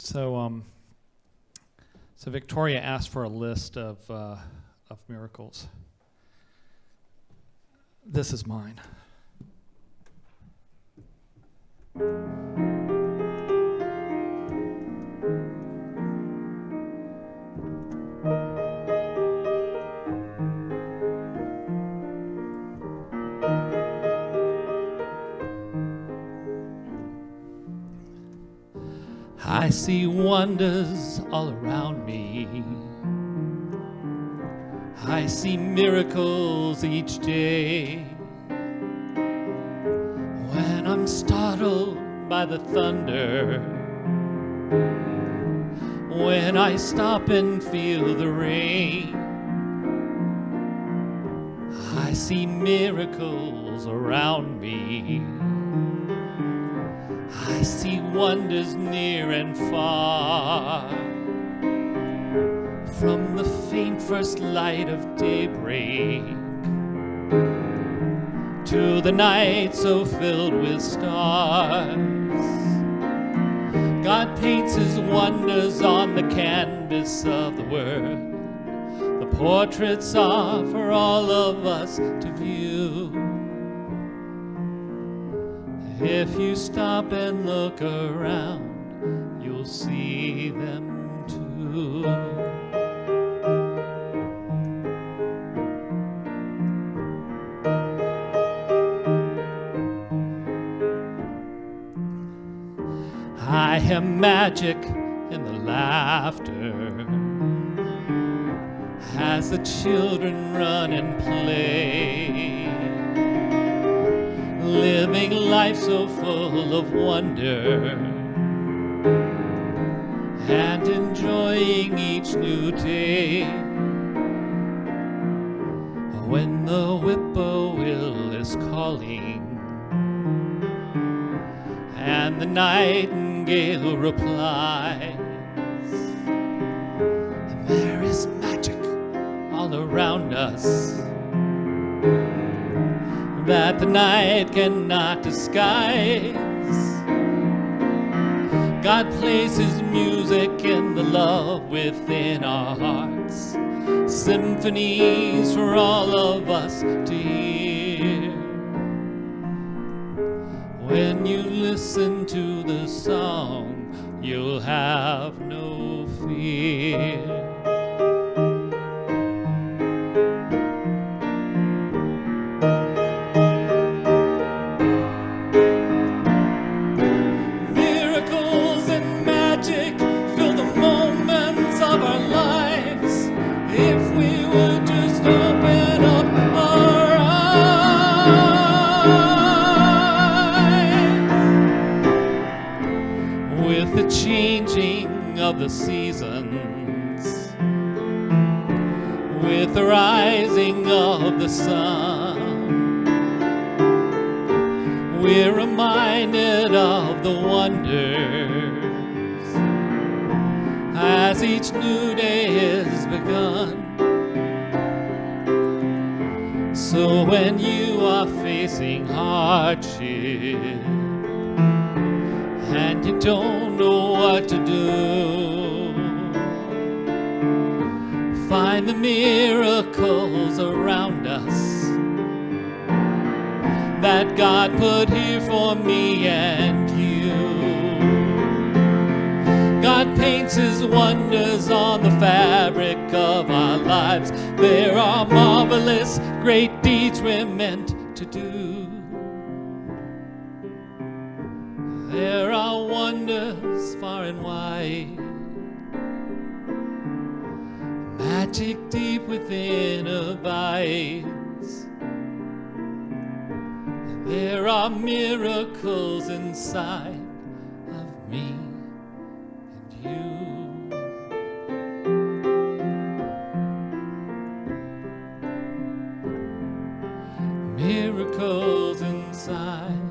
So Victoria asked for a list of miracles. This is mine. I see wonders all around me. I see miracles each day. When I'm startled by the thunder, when I stop and feel the rain, I see miracles around me. I see wonders near and far. From the faint first light of daybreak to the night so filled with stars, God paints his wonders on the canvas of the Word. The portraits are for all of us to view. If you stop and look around, you'll see them too. I hear magic in the laughter as the children run and play, living life so full of wonder and enjoying each new day. When the whippoorwill is calling and the nightingale replies, and there is magic all around us that the night cannot disguise. God places music in the love within our hearts, symphonies for all of us to hear. When you listen to the song, you'll have no fear. Miracles and magic fill the moments of our lives. If we would just open up our eyes. With the changing of the seasons, with the rising of the sun, we're reminded of the wonders as each new day is begun. So when you are facing hardship and you don't know what to do, find the miracles around us that God put here for me and you. God paints his wonders on the fabric of our lives. There are marvelous great deeds we're meant to do. There are wonders far and wide, magic deep within abides. There are miracles inside of me and you. Miracles inside